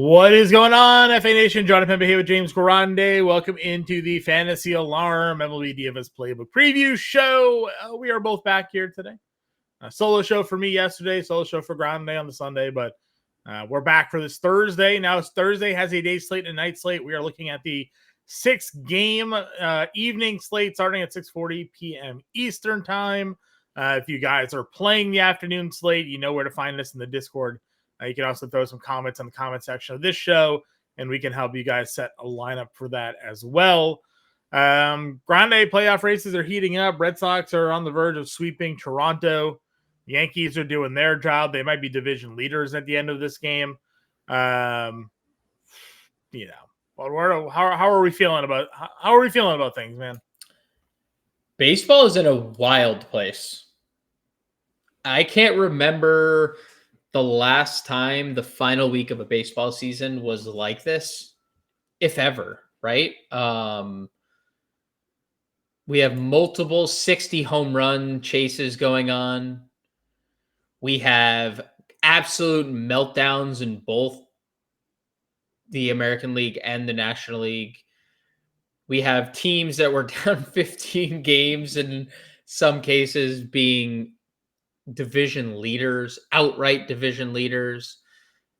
What is going on, FA Nation? Jon Impemba here with James Grande. Welcome into the Fantasy Alarm MLB DFS Playbook Preview Show. We are both back here today. Solo show for me yesterday, solo show for Grande on the Sunday, but we're back for this Thursday. Now, Thursday has a day slate and a night slate. We are looking at the 6-game evening slate starting at 6:40 p.m. Eastern Time. If you guys are playing the afternoon slate, you know where to find us in the Discord. You can also throw some comments in the comment section of this show, and we can help you guys set a lineup for that as well. Grande playoff races are heating up. Red Sox are on the verge of sweeping Toronto. Yankees are doing their job. They might be division leaders at the end of this game. But how are we feeling about things, man? Baseball is in a wild place. I can't remember the last time the final week of a baseball season was like this, if ever, right? We have multiple 60 home run chases going on. We have absolute meltdowns in both the American League and the National League. We have teams that were down 15 games in some cases being division leaders, outright division leaders.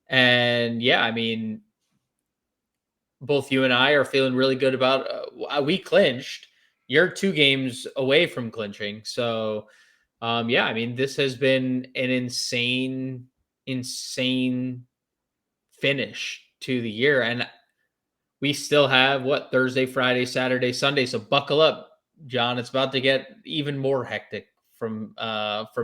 And yeah, I mean, both you and I are feeling really good about we clinched. You're 2 games away from clinching. So yeah, I mean, this has been an insane finish to the year. And we still have Thursday, Friday, Saturday, Sunday. So buckle up, John. It's about to get even more hectic from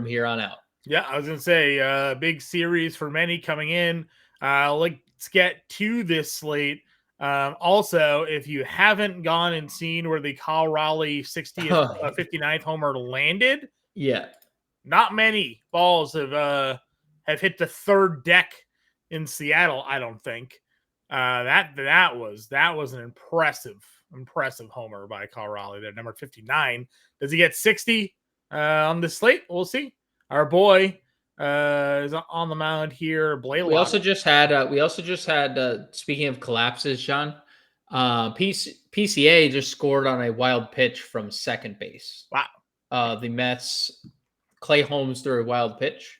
here on out. Yeah, I was gonna say big series for many coming in. Let's get to this slate. Also, if you haven't gone and seen where the Kyle Raleigh 60th, 59th homer landed, yeah, not many balls have hit the third deck in Seattle. I don't think that was an impressive homer by Kyle Raleigh there, number 59. Does he get 60 on the slate? We'll see. Our boy is on the mound here. Blaylock. We also just had speaking of collapses, John, PCA just scored on a wild pitch from second base. Wow. The Mets, Clay Holmes threw a wild pitch,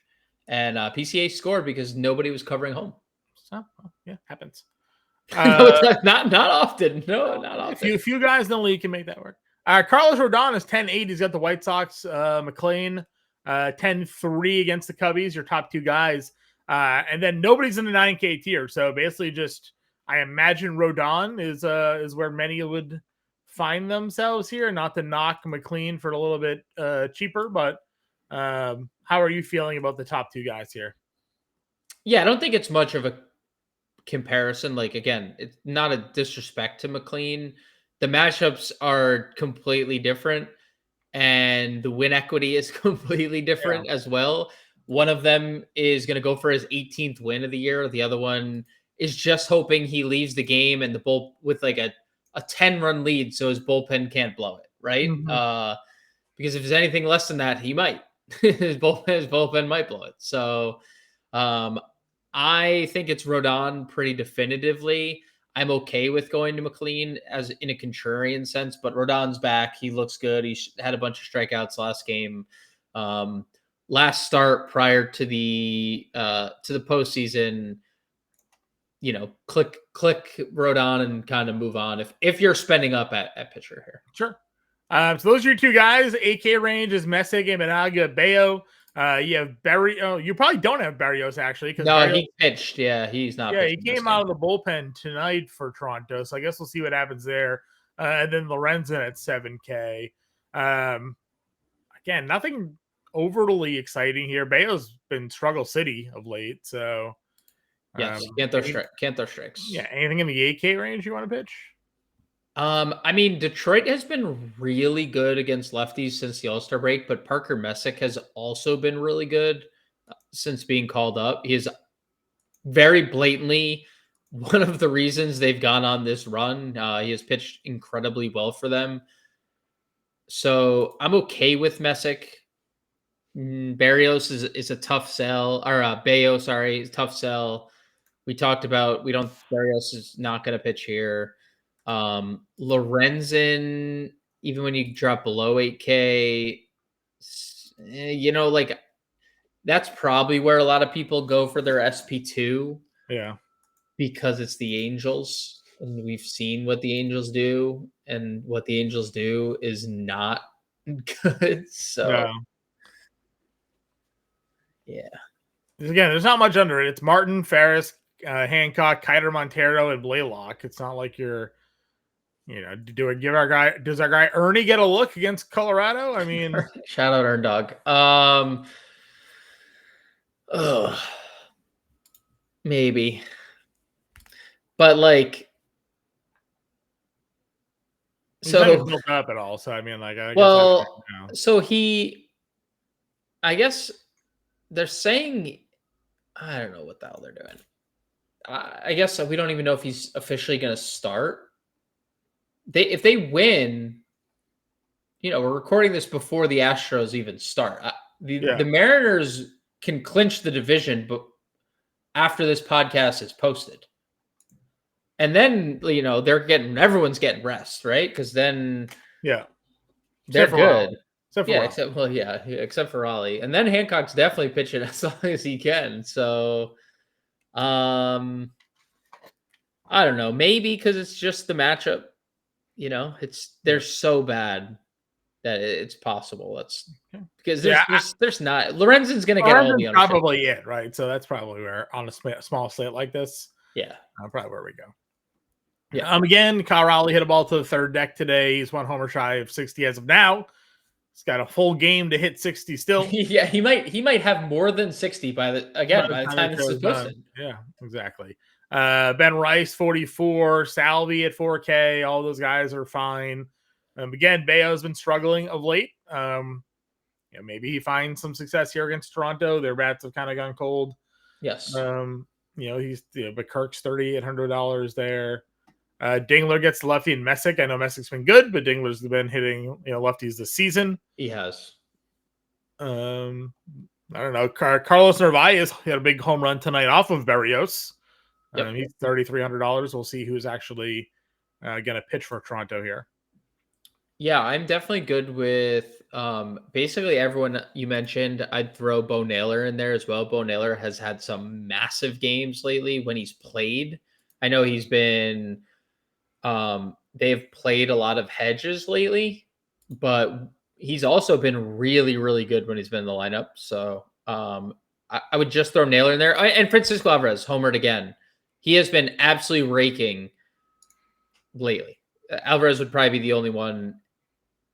and PCA scored because nobody was covering home. So, yeah, happens. No, it's not often. No, not often. A few guys in the league can make that work. Carlos Rodon is 10-8. He's got the White Sox. McLean 10-3 against the Cubbies, your top 2 guys. And then nobody's in the 9K tier. So basically just, I imagine Rodon is where many would find themselves here. Not to knock McLean for a little bit cheaper, but how are you feeling about the top 2 guys here? Yeah, I don't think it's much of a comparison. Like, again, it's not a disrespect to McLean. The matchups are completely different, and the win equity is completely different as well. One of them is going to go for his 18th win of the year. The other one is just hoping he leaves the game and the bull with like a 10-run lead, so his bullpen can't blow it, right? Mm-hmm. Because if there's anything less than that, he might. his bullpen might blow it. So I think it's Rodon pretty definitively. I'm okay with going to McLean as in a contrarian sense, but Rodon's back. He looks good. He had a bunch of strikeouts last game. Last start prior to the postseason, click Rodon and kind of move on if you're spending up at pitcher here. Sure. So those are your 2 guys. AK range is Messick, Menaga, Bayo. You have Barry. Oh, you probably don't have Barrios actually. No, Barrios, he pitched. Yeah, he's not. Yeah, he came out of the bullpen tonight for Toronto. So I guess we'll see what happens there. And then Lorenzen at 7K. Again, nothing overly exciting here. Bayo's been struggle city of late. So yes, can't throw strikes. Yeah, anything in the 8K range you want to pitch? I mean, Detroit has been really good against lefties since the All-Star break, but Parker Messick has also been really good since being called up. He is very blatantly one of the reasons they've gone on this run. He has pitched incredibly well for them. So I'm okay with Messick. Barrios is a tough sell, or Bayo, sorry, tough sell. We talked about Barrios is not going to pitch here. Lorenzen, even when you drop below 8K, like that's probably where a lot of people go for their SP2. Yeah. Because it's the Angels, and we've seen what the Angels do, and what the Angels do is not good. So, yeah. Again, there's not much under it. It's Martin, Ferris, Hancock, Kiter, Montero, and Blaylock. It's not like you're, does our guy Ernie get a look against Colorado? I mean, shout out Earn Dog. Maybe, but like, he's not even built up at all. So I mean, like, I guess they're saying, I don't know what the hell they're doing. I guess we don't even know if he's officially going to start. If they win, we're recording this before the Astros even start. The Mariners can clinch the division, but after this podcast is posted, and then everyone's getting rest, right? Because then they're good. Except for Raleigh, and then Hancock's definitely pitching as long as he can. So, I don't know. Maybe because it's just the matchup. They're so bad that it's possible. That's because there's not Lorenzen's going to get all the probably it, right? So that's probably where on a small slate like this, probably where we go. Yeah. Again, Kyle Raleigh hit a ball to the third deck today. He's one homer shy of 60 as of now. He's got a full game to hit 60 still. Yeah, he might have more than 60 by the time this is posted. Yeah, exactly. Ben Rice 44, Salvi at 4K. All those guys are fine. Again, Bayo's been struggling of late. Maybe he finds some success here against Toronto. Their bats have kind of gone cold. Yes. But Kirk's $3,800 there. Dingler gets lefty and Messick. I know Messick's been good, but Dingler's been hitting lefties this season. He has. I don't know. Carlos Narvaez had a big home run tonight off of Barrios. Yep. He's $3,300. We'll see who's actually going to pitch for Toronto here. Yeah, I'm definitely good with basically everyone you mentioned. I'd throw Bo Naylor in there as well. Bo Naylor has had some massive games lately when he's played. I know he's been they've played a lot of hedges lately, but he's also been really, really good when he's been in the lineup. So I would just throw Naylor in there. And Francisco Alvarez homered again. He has been absolutely raking lately. Alvarez would probably be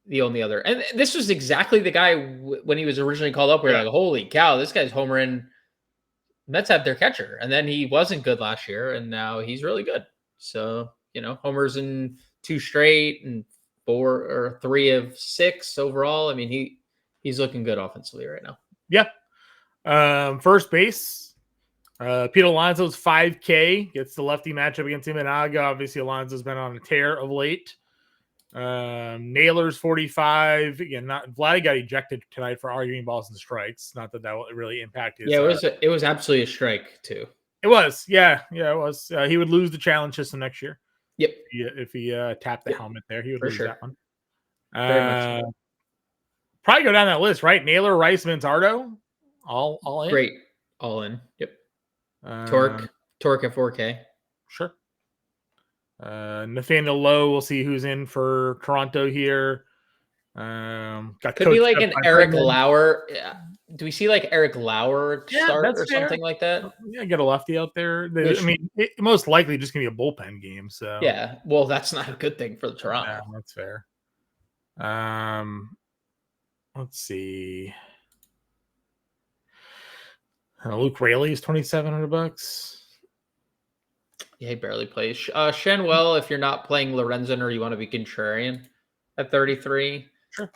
the only other. And this was exactly the guy when he was originally called up. We're like, holy cow, this guy's homering. Mets have their catcher. And then he wasn't good last year, and now he's really good. So, homers in 2 straight and 4 or 3 of 6 overall. I mean, he's looking good offensively right now. Yeah. First base, Pete Alonso's 5K gets the lefty matchup against Imanaga. Obviously, Alonso's been on a tear of late. Naylor's 45. Again, Vladdy got ejected tonight for arguing balls and strikes. Not that would really impact his. Yeah, it was absolutely a strike too. It was. Yeah, it was. He would lose the challenge system next year. Yep. If he tapped the helmet there, he would lose that one. Very much so. Probably go down that list, right? Naylor, Rice, Manzardo, all in. Great, all in. Yep. Torque at 4K. Sure. Nathaniel Lowe, we'll see who's in for Toronto here. Could be like an Eric Lauer. Yeah. Do we see like Eric Lauer start or something like that? Yeah, get a lefty out there. Most likely just gonna be a bullpen game. So yeah, well, that's not a good thing for the Toronto. Yeah, that's fair. Let's see. Luke Raley is $2,700. Yeah, he barely plays. Shenwell, if you're not playing Lorenzen or you want to be contrarian at 33, sure.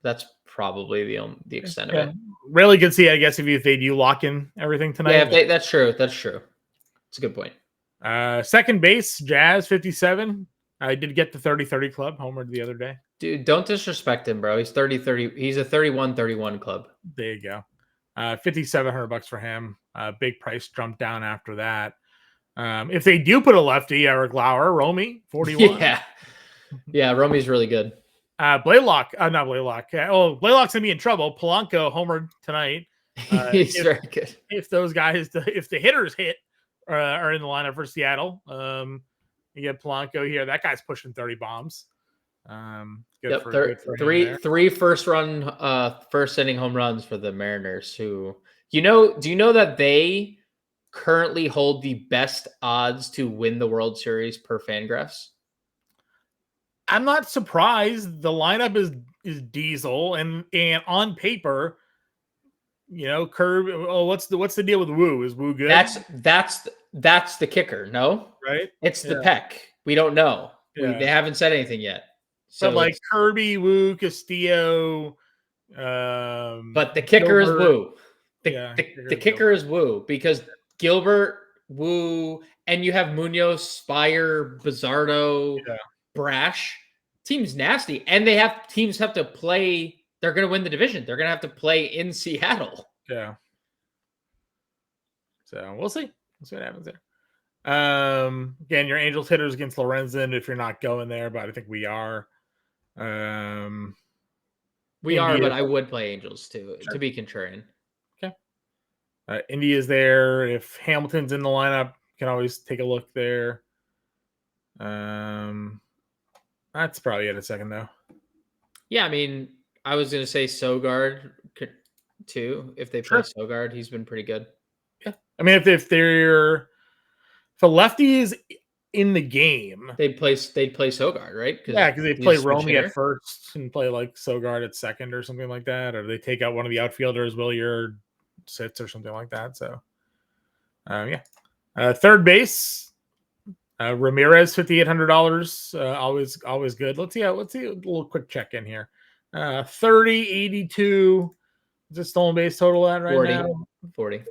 That's probably the extent of it. Really good see, I guess, if they do lock in everything tonight. Yeah, that's true. That's true. It's a good point. Second base, Jazz 57. I did get the 30-30 club homered the other day. Dude, don't disrespect him, bro. He's 30-30. He's a 31-31 club. There you go. $5,700 for him. Big price jump down after that. If they do put a lefty, Eric Lauer, Romy, 41. Yeah, Romy's really good. Blaylock, not Blaylock. Blaylock's gonna be in trouble. Polanco homered tonight. He's very good. If those guys, if the hitters are in the lineup for Seattle, you get Polanco here. That guy's pushing 30 bombs. Good for him there. Three first inning home runs for the Mariners. Who do you know that they currently hold the best odds to win the World Series per Fangraphs? I'm not surprised. The lineup is Diesel and on paper, Curb. Oh, what's the deal with Woo? Is Woo good? That's the kicker. No, right? It's the Peck. We don't know. Yeah. They haven't said anything yet. So but like Kirby, Woo, Castillo. But the kicker is Woo. The kicker is Woo because Gilbert, Woo, and you have Munoz, Spire, Bizzardo, Brash. Team's nasty, and teams have to play. They're going to win the division. They're going to have to play in Seattle. Yeah. So we'll see. We'll see what happens there. Again, your Angels hitters against Lorenzen. If you're not going there, but I think we are. We are, but I would play Angels too to be contrarian. Okay. India's there. If Hamilton's in the lineup, you can always take a look there. That's probably it a second though. Yeah, I mean, I was going to say Sogard too. If they play Sogard, he's been pretty good. Yeah, I mean, if a lefty is in the game, they'd play Sogard, right? Because they play Romy at first and play like Sogard at second or something like that, or they take out one of the outfielders, Williard sits or something like that. So, third base. Ramirez, $5,800. Always good. Let's see a little quick check in here. 30-82. Is it stolen base total at right 40, now? 40.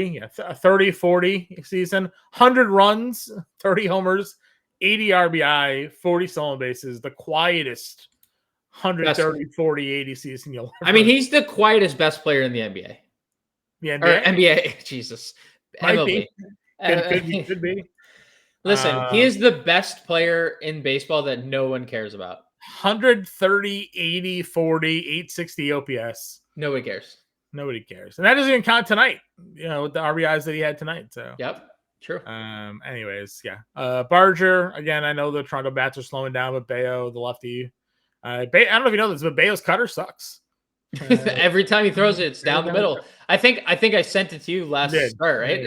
Yeah, 30-40 season. 100 runs, 30 homers, 80 RBI, 40 stolen bases. The quietest 130, 40, 80 season you'll ever. I mean, he's the quietest best player in the NBA. The NBA? Or NBA. Jesus. Might MLB. Be. Could be. Listen, he is the best player in baseball that no one cares about. 130, 80, 40, 860 OPS. Nobody cares. Nobody cares. And that doesn't even count tonight, with the RBIs that he had tonight. So, yep, true. Anyways, yeah. Barger, again, I know the Toronto bats are slowing down, but Bayo, the lefty. I don't know if you know this, but Bayo's cutter sucks. Every time he throws it, it's down the middle. I think I sent it to you last start, right?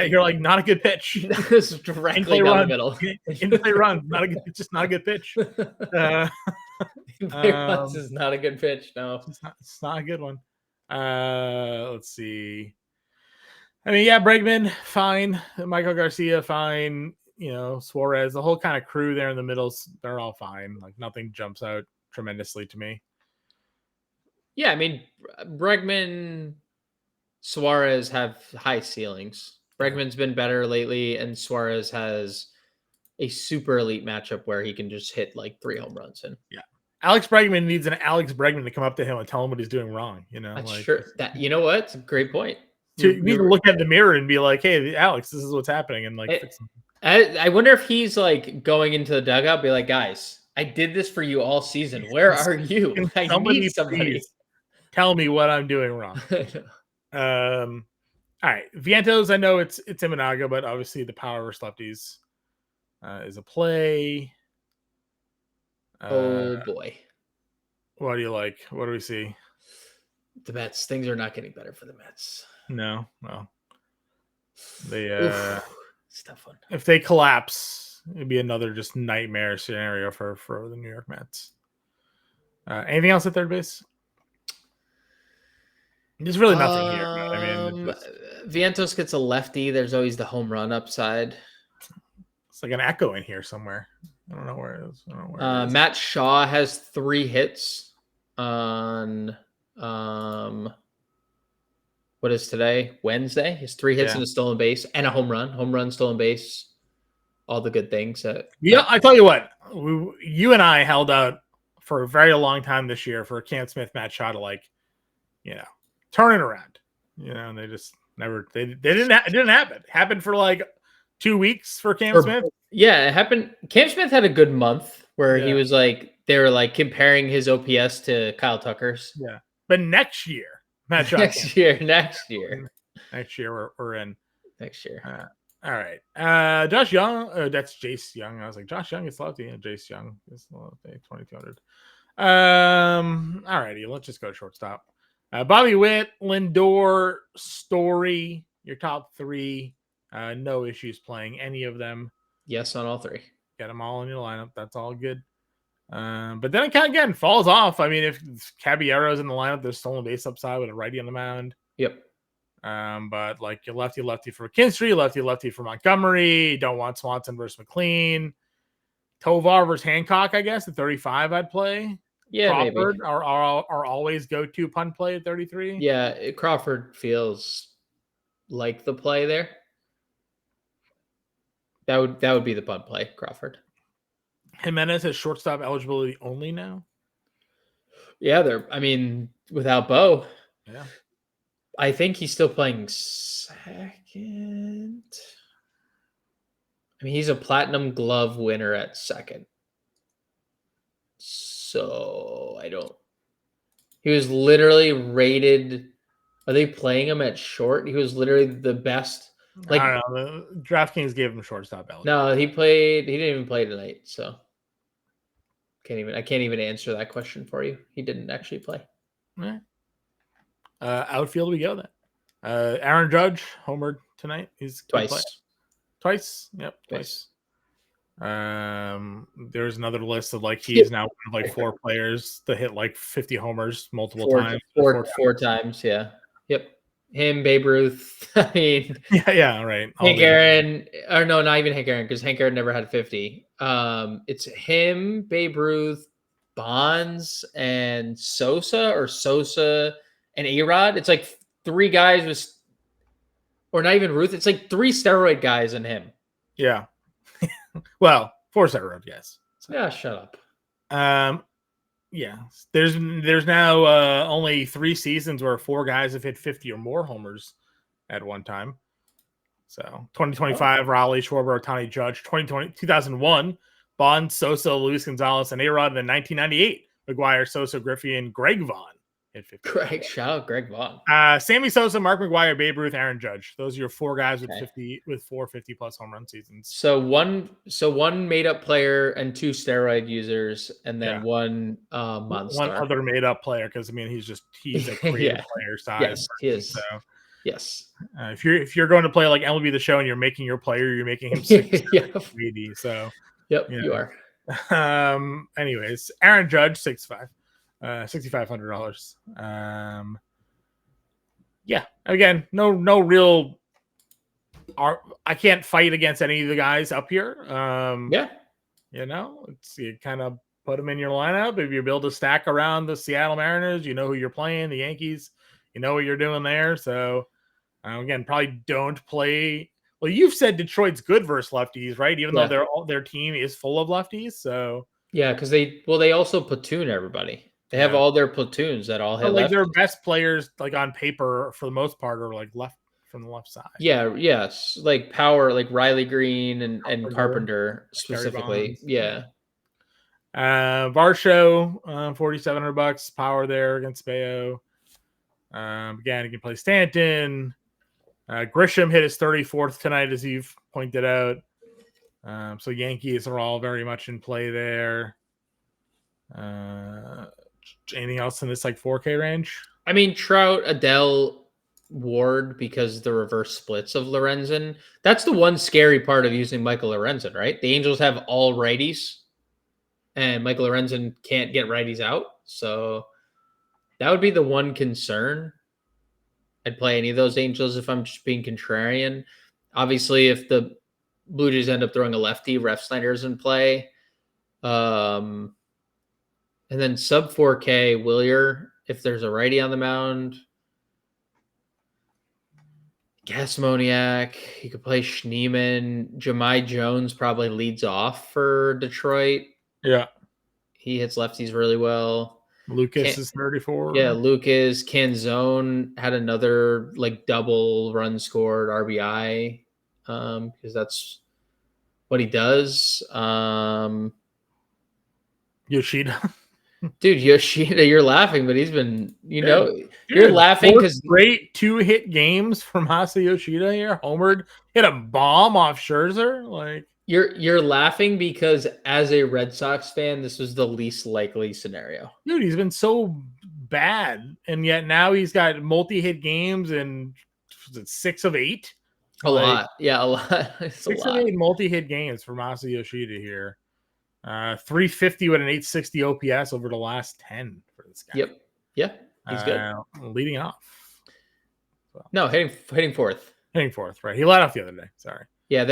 You're like, not a good pitch. It's directly down the middle. In-play run, it's just not a good pitch. This is not a good pitch. No, it's not a good one. Let's see. I mean, Bregman, fine. Michael Garcia, fine. Suarez, the whole kind of crew there in the middle, they're all fine. Like nothing jumps out tremendously to me. Yeah, I mean, Bregman, Suarez have high ceilings. Bregman's been better lately, and Suarez has a super elite matchup where he can just hit like 3 home runs. And Alex Bregman needs an Alex Bregman to come up to him and tell him what he's doing wrong. That's true. You know what? It's a great point. You need to look at the mirror and be like, "Hey, Alex, this is what's happening," and fix him. I wonder if he's like going into the dugout, be like, "Guys, I did this for you all season. Where are you? I need somebody. Tell me what I'm doing wrong." All right, Vientos. I know it's Imanaga, but obviously the power versus lefties is a play. Oh boy, what do you like? What do we see? The Mets. Things are not getting better for the Mets. No, well, they it's a tough one. If they collapse, it'd be another just nightmare scenario for the New York Mets. Anything else at third base? There's really nothing here. I mean, Vientos gets a lefty. There's always the home run upside. It's like an echo in here somewhere. I don't know where it is. Matt Shaw has 3 hits on what is today? Wednesday. He has 3 hits and a stolen base and a home run. Home run, stolen base, all the good things. I tell you what, you and I held out for a very long time this year for Cam Smith, Matt Shaw to turn it around. And they just never. It didn't happen. It happened for like 2 weeks for Cam Smith. Yeah, it happened. Cam Smith had a good month where he Yeah. was like, they were like comparing his OPS to Kyle Tucker's. Yeah. But next year, Matt Shaw Next year. Next year we're in. Next year. All right. Josh Young. That's Jace Young. I was like, Josh Young is lefty. And Jace Young is lefty. 2,200. All righty. Let's just go to shortstop. Bobby Witt, Lindor, Story. Your top three. No issues playing any of them. Yes, on all three. Get them all in your lineup. That's all good. But then it kind of again falls off. I mean, if Caballero's in the lineup, there's stolen base upside with a righty on the mound. Yep. But like your lefty for McKinstry, lefty for Montgomery. Don't want Swanson versus McLean. Tovar versus Hancock, I guess at 35, I'd play. Yeah, Crawford maybe. are always go-to punt play at 33. Yeah, Crawford feels like the play there. That would be the punt play, Crawford. Jimenez has shortstop eligibility only now. Yeah, without Bo. Yeah. I think he's still playing second. I mean, he's a platinum glove winner at second. So he was literally rated. Are they playing him at short? He was literally the best. Like, I don't know. The DraftKings gave him shortstop eligibility. No, he didn't even play tonight. So I can't even answer that question for you. He didn't actually play. All right. Outfield we go then. Aaron Judge homered tonight. He's twice. Yep, twice. There's another list of like he's now one of like 4 players to hit like 50 homers multiple times. Four times, yeah. Yep. Him, Babe Ruth. I mean, yeah, right. Hank Aaron, or no, not even Hank Aaron, because Hank Aaron never had 50. It's him, Babe Ruth, Bonds, and Sosa and A-Rod. It's like 3 guys with, or not even Ruth. It's like 3 steroid guys and him. Yeah. Well, 4 steroid guys. So. Yeah, shut up. Yeah. There's now only 3 seasons where 4 guys have hit 50 or more homers at one time. So 2025, Raleigh, Schwarber, Ohtani, Judge. 2001, Bond, Sosa, Luis Gonzalez, and A-Rod. And then 1998, McGuire, Sosa, Griffey, and Greg Vaughn hit 50. Shout out Greg Vaughn. Sammy Sosa, Mark McGuire, Babe Ruth, Aaron Judge. Those are your 4 guys with 4 50+ home run seasons. So one made up player and 2 steroid users, and then one monster. One other made up player, because I mean he's a creative player size. Yes, he is. So yes. If you're going to play like MLB The Show and you're making your player, you're making him 6 80. So you are. Anyways, Aaron Judge 6'5", $6,500. Yeah. Again, no real. I can't fight against any of the guys up here. You kind of put them in your lineup. If you build a stack around the Seattle Mariners, you know who you're playing. The Yankees, you know what you're doing there. So again, probably don't play. Well, you've said Detroit's good versus lefties, right? Even though their team is full of lefties. So yeah, because they also platoon everybody. They have all their platoons that all hit left. Their best players, like on paper, for the most part, are like left from the left side. Yeah, yes, like power, like Riley Green and Carpenter specifically. Yeah. Varsho, $4,700 power there against Bayo. Again, you can play Stanton. Grisham hit his 34th tonight, as you've pointed out. So Yankees are all very much in play there. Anything else in this like 4K range? I mean, Trout, Adele, Ward, because the reverse splits of Lorenzen. That's the one scary part of using Michael Lorenzen, right? The Angels have all righties, and Michael Lorenzen can't get righties out. So that would be the one concern. I'd play any of those Angels if I'm just being contrarian. Obviously, if the Blue Jays end up throwing a lefty, Ref Snyder's in play. And then sub 4K, Willier, if there's a righty on the mound. Gasmoniak, you could play Schneemann. Jahmai Jones probably leads off for Detroit. Yeah. He hits lefties really well. Lucas is 34. Yeah, Canzone had another like double run scored RBI. because that's what he does. Yoshida. Dude, Yoshida, you're laughing, but he's been, you're Dude, laughing because great 2-hit games from Masa Yoshida here. Homered, hit a bomb off Scherzer. Like you're laughing because as a Red Sox fan, this was the least likely scenario. dude, he's been so bad, and yet now he's got multi-hit games and 6 of 8. A lot. Yeah, a lot. It's 6 a of lot. 8 multi-hit games for Masa Yoshida here. 350 with an 860 OPS over the last 10 for this guy. Yep. Yeah, he's good. Leading off. So. No, hitting fourth. Hitting fourth, right? He led off the other day. Sorry. Yeah,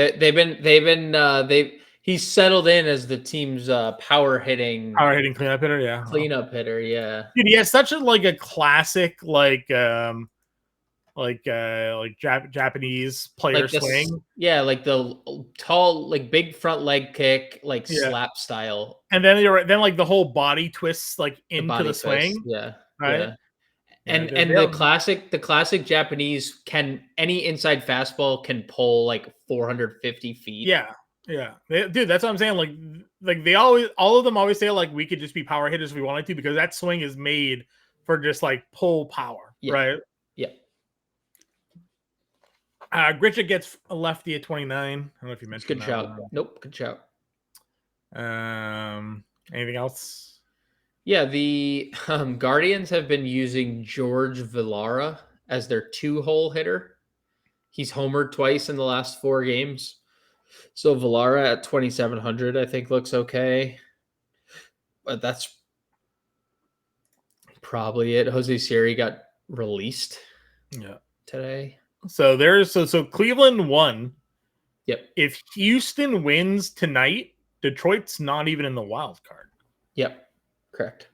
he's settled in as the team's power hitting cleanup hitter. Yeah, hitter. Yeah, dude, he has such a classic Japanese player swing. Yeah, like the tall, like big front leg kick, slap style. And then the whole body twists into the swing. Yeah, right. Yeah. And the classic Japanese any inside fastball can pull 450 feet. Yeah. Dude, that's what I'm saying. They all of them always say we could just be power hitters if we wanted to, because that swing is made for just pull power, right? Yeah. Gritchick gets a lefty at 29. I don't know if you mentioned good shout. Nope, good shout. Anything else? Yeah, the Guardians have been using George Villara as their 2-hole hitter. He's homered twice in the last 4 games. So Villara at 2,700, I think, looks okay. But that's probably it. Jose Siri got released today. So Cleveland won. Yep. If Houston wins tonight, Detroit's not even in the wild card. Yep. Correct.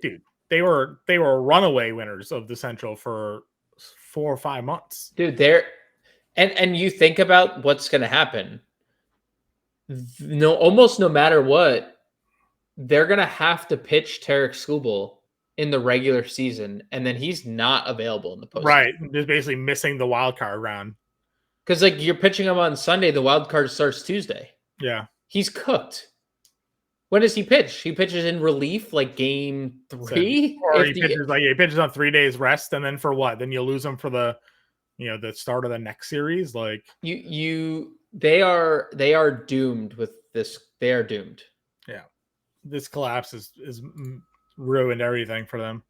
Dude, they were runaway winners of the Central for 4 or 5 months. Dude, and you think about what's going to happen. Almost no matter what, they're going to have to pitch Tarek Skubal in the regular season, and then he's not available in the postseason. Right, just basically missing the wild card round. Because you're pitching him on Sunday, the wild card starts Tuesday. Yeah, he's cooked. When does he pitch? He pitches in relief, game 3, or he pitches on 3 days rest, and then for what? Then you lose him for the start of the next series. They are doomed with this. They are doomed. Yeah, this collapse is ruined everything for them.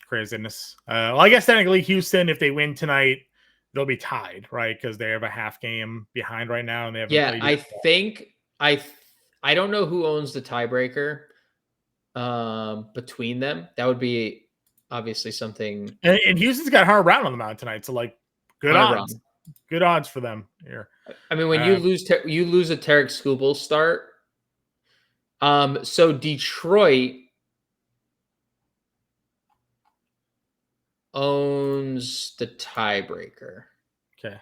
Craziness. Well, I guess technically Houston, if they win tonight, they'll be tied, right? Because they have a half game behind right now, and they haven't played. I don't know who owns the tiebreaker between them. That would be obviously something. And Houston's got hard round on the mound tonight, so good odds. Round. Good odds for them here. I mean, when you lose a Tarek Skubal start. So Detroit owns the tiebreaker. Okay.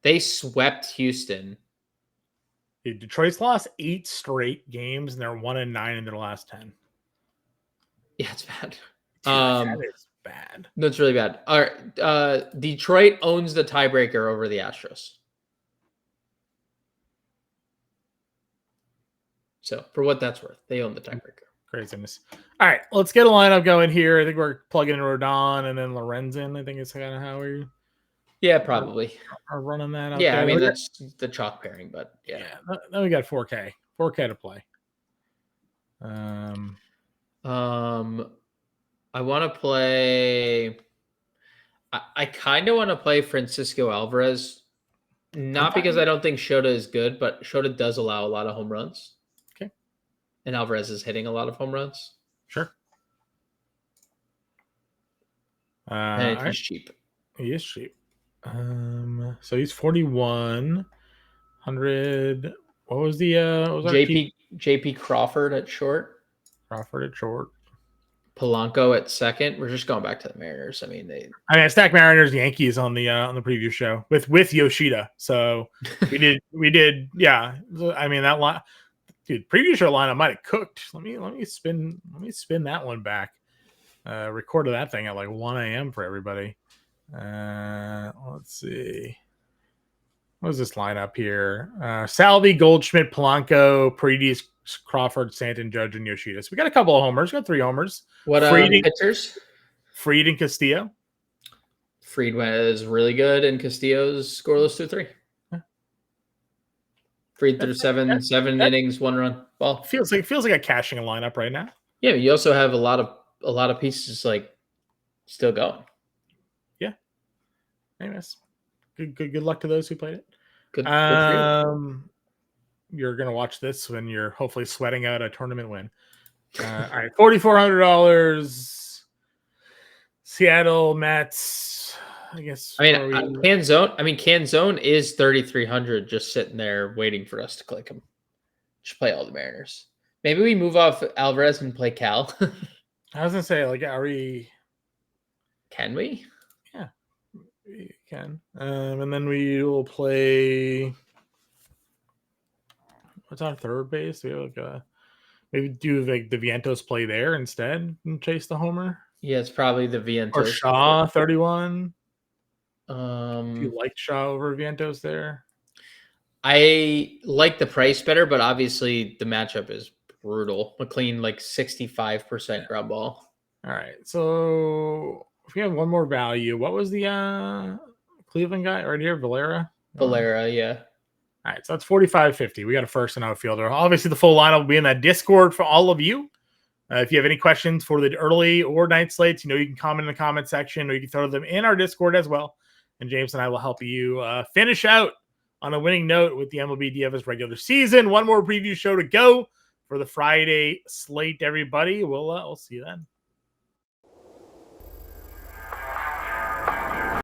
They swept Houston. Dude, Detroit's lost 8 straight games, and they're 1-9 in their last 10. Yeah, it's bad. That is bad. No, it's really bad. All right. Detroit owns the tiebreaker over the Astros. So, for what that's worth, they own the tiebreaker. Craziness. All right, let's get a lineup going here. I think we're plugging in Rodon and then Lorenzen. I think it's kind of how we. Yeah, probably. Are running that out. Yeah, there. I mean that's the chalk pairing, but yeah. Then we got 4K to play. I want to play. I kind of want to play Francisco Alvarez, not because I don't think Shota is good, but Shota does allow a lot of home runs. Okay, and Alvarez is hitting a lot of home runs. Sure. And he's cheap. He is cheap. So he's 4,100. What was the JP Crawford at short? Polanco at second. We're just going back to the Mariners. I stacked Mariners Yankees on the preview show with Yoshida. So we did. Yeah. I mean that line, dude. Preview show lineup might have cooked. Let me spin that one back. Recorded that thing at 1 a.m. for everybody. Let's see. What was this lineup here? Salvi, Goldschmidt, Polanco, Paredes, Crawford, Stanton, Judge, and Yoshida. So we got a couple of homers. We got 3 homers. What pitchers? Fried and Castillo. Fried was really good, and Castillo's scoreless 2-3. Yeah. Fried through seven innings, 1 run. Ball. Feels like a cashing lineup right now. Yeah, you also have a lot of pieces like still going. Yeah. Anyways, good luck to those who played it. Good you're gonna watch this when you're hopefully sweating out a tournament win. All right, $4,400. Seattle Mets. I guess. Canzone is 3,300, just sitting there waiting for us to click him. Should play all the Mariners. Maybe we move off Alvarez and play Cal. I was gonna say, like, are we? Can we? Yeah, we can. And then we will play. What's our third base? We have like maybe do like the Vientos play there instead and chase the homer. Yeah, it's probably the Vientos. Or Shaw 31. Do Do you like Shaw over Vientos there? I like the price better, but obviously the matchup is brutal. McLean like 65% ground ball. All right, so if we have one more value, what was the Cleveland guy right here, Valera? Yeah. All right, so that's 45.50. We got a first and outfielder. Obviously, the full lineup will be in that Discord for all of you. If you have any questions for the early or night slates, you can comment in the comment section, or you can throw them in our Discord as well. And James and I will help you finish out on a winning note with the MLB DFS regular season. One more preview show to go for the Friday slate, everybody. We'll see you then.